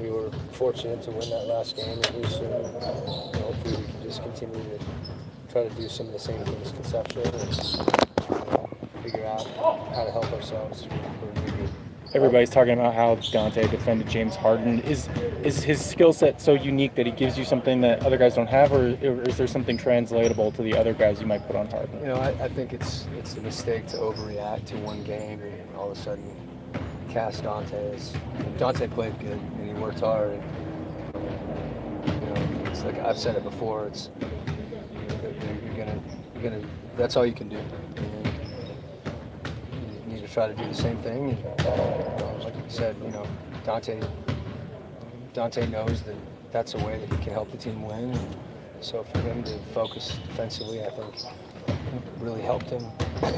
we were fortunate to win that last game, and hopefully we can just continue to try to do some of the same things conceptually and figure out how to help ourselves for maybe. Everybody's talking about how Dante defended James Harden. Is his skill set so unique that he gives you something that other guys don't have, or is there something translatable to the other guys you might put on Harden? I think it's a mistake to overreact to one game and all of a sudden cast Dante as. Dante played good and he worked hard. And, it's like I've said it before. It's you're gonna. That's all you can do. You need to try to do the same thing. And, like you said, Dante knows that that's a way that he can help the team win. And so for him to focus defensively, I think really helped him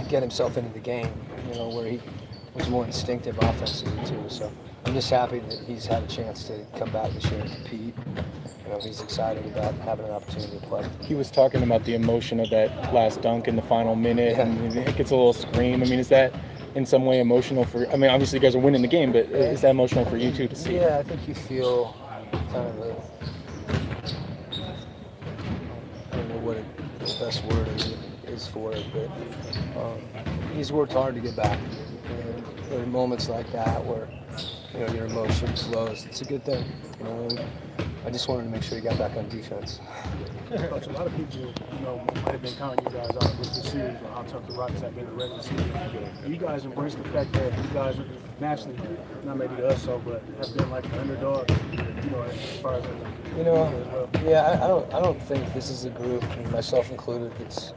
get himself into the game. Where he was more instinctive offensively too. So I'm just happy that he's had a chance to come back this year and compete. He's excited about having an opportunity to play. He was talking about the emotion of that last dunk in the final minute, and it gets a little scream. I mean, is that in some way emotional for? I mean, obviously you guys are winning the game, but is that emotional for you too to see? Yeah, I think you feel kind of I don't know what the best word is for it, but he's worked hard to get back. And there are moments like that where your emotion flows. It's a good thing. I just wanted to make sure he got back on defense. Coach, a lot of people, might have been counting you guys out with the series, or how tough the Rockets have been in the regular season. You guys embrace the fact that you guys are naturally, not maybe to us so, but have been like an underdog, as far as I don't think this is a group, myself included, that's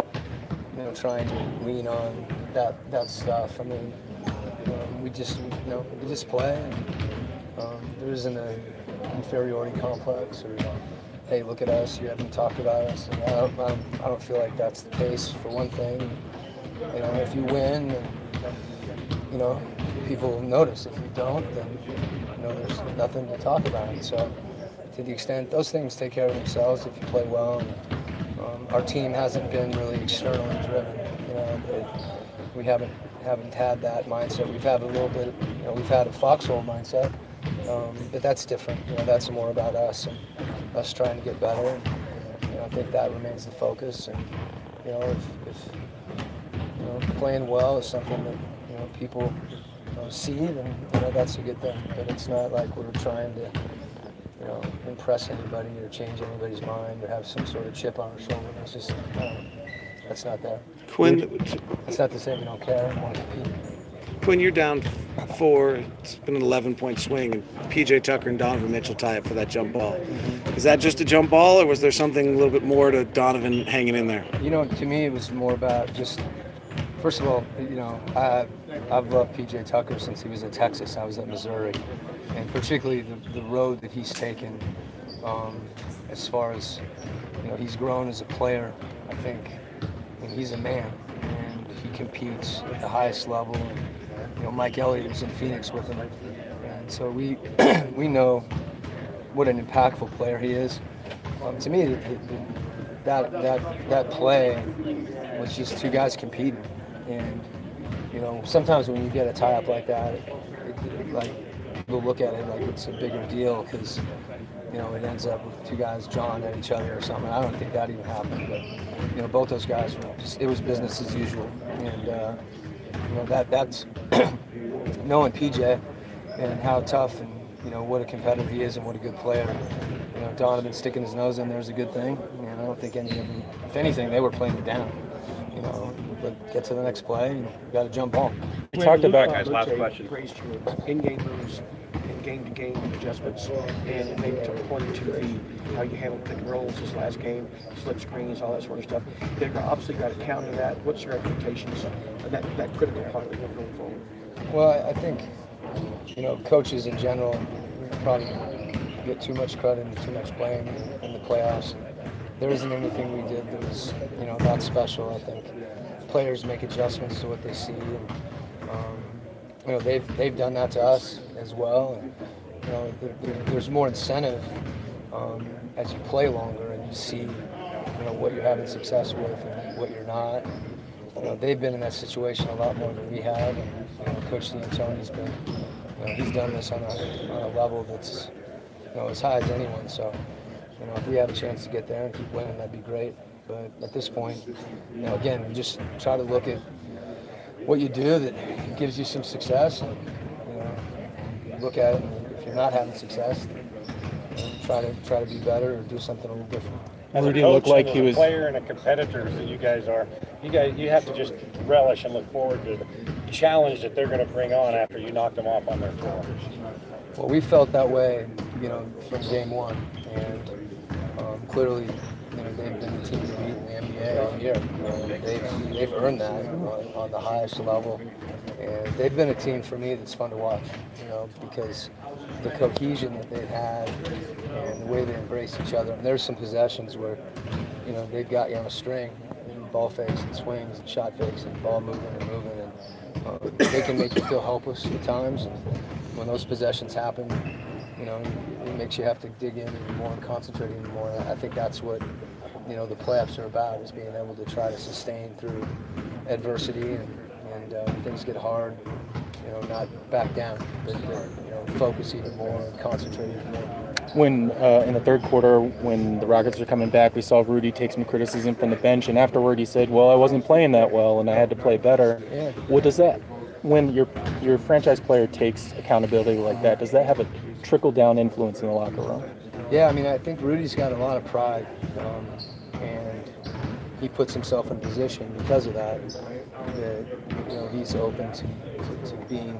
trying to lean on that stuff. I mean, we just play, and there isn't an inferiority complex or hey, look at us, you haven't talked about us. And I don't feel like that's the case, for one thing. If you win, then, people notice. If you don't, then, there's nothing to talk about. So to the extent, those things take care of themselves if you play well. And, our team hasn't been really externally driven. We haven't had that mindset. We've had a little bit, we've had a foxhole mindset. But that's different. That's more about us and us trying to get better. And, I think that remains the focus. And if playing well is something that people see, then that's a good thing. But it's not like we're trying to impress anybody or change anybody's mind or have some sort of chip on our shoulder. It's just that's not there. Quinn, it's not to say we don't care and want to compete. Quinn, you're down 4. It's been an 11-point swing, and P.J. Tucker and Donovan Mitchell tie up for that jump ball. Mm-hmm. Is that just a jump ball, or was there something a little bit more to Donovan hanging in there? To me, it was more about just, first of all, I've loved P.J. Tucker since he was at Texas. I was at Missouri, and particularly the road that he's taken as far as, he's grown as a player. I think he's a man, and he competes at the highest level. And, Mike Elliott was in Phoenix with him, and so we know what an impactful player he is. To me, that play was just two guys competing, and sometimes when you get a tie up like that, like people look at it like it's a bigger deal because it ends up with two guys jawing at each other or something. I don't think that even happened, but both those guys were it was business as usual, and that's knowing PJ and how tough and what a competitor he is and what a good player. Donovan sticking his nose in there is a good thing. I don't think any of them, if anything, they were playing it down. But get to the next play and you got to jump ball. We talked about guys. Last question. Praised your in-game moves and game-to-game adjustments, and maybe took a point or two how you handled pick and rolls this last game, slip screens, all that sort of stuff. They've obviously got to counter that. What's your expectations of that critical part of the game going forward? Well, I think coaches in general probably get too much credit and too much blame in the playoffs. There isn't anything we did that was that special. I think players make adjustments to what they see. And, they've done that to us as well. And, there's more incentive as you play longer and you see what you're having success with and what you're not. They've been in that situation a lot more than we have. And, Coach D'Antoni's been, he's done this on a level that's as high as anyone. So, if we have a chance to get there and keep winning, that'd be great. But at this point, again, we just try to look at what you do that gives you some success, and look at it. And if you're not having success, try to be better or do something a little different. As Rudy a coach, looked like and he as was a player and a competitor that you guys are, you have to just relish and look forward to the challenge that they're going to bring on after you knock them off on their floor. Well, we felt that way, from game one, and clearly, they've been the team to beat in the NBA all year. They've earned that on the highest level, and they've been a team for me that's fun to watch. Because the cohesion that they've had and the way they embrace each other. And there's some possessions where, they've got you on a string, and ball fakes and swings and shot fakes and ball moving and they can make you feel helpless at times. And when those possessions happen, it makes you have to dig in even more and concentrate even more. And I think that's what, the playoffs are about, is being able to try to sustain through adversity and when things get hard, not back down, but focus even more and concentrate even more. when in the third quarter, when the Rockets were coming back, we saw Rudy take some criticism from the bench, and afterward he said, "Well, I wasn't playing that well, and I had to play better." Yeah. What does that, when your franchise player takes accountability like that, does that have a trickle down influence in the locker room? Yeah, I think Rudy's got a lot of pride, and he puts himself in a position because of that he's open to being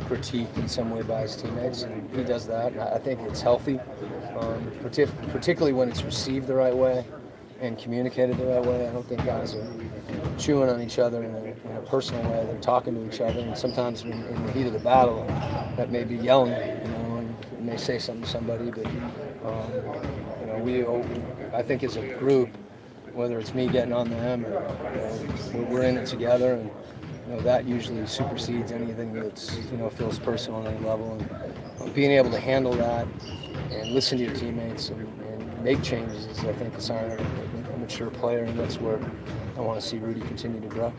critiqued in some way by his teammates, and he does that. And I think it's healthy, particularly when it's received the right way and communicated the right way. I don't think guys are chewing on each other in a personal way. They're talking to each other, and sometimes in the heat of the battle, that may be yelling, and may say something to somebody. But I think as a group, whether it's me getting on them or we're in it together, and that usually supersedes anything that's feels personal on any level. And being able to handle that and listen to your teammates and make changes is, I think, a sign of a mature player, and that's where I want to see Rudy continue to grow.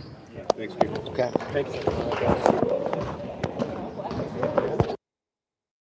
Thanks, people. Okay. Thank you.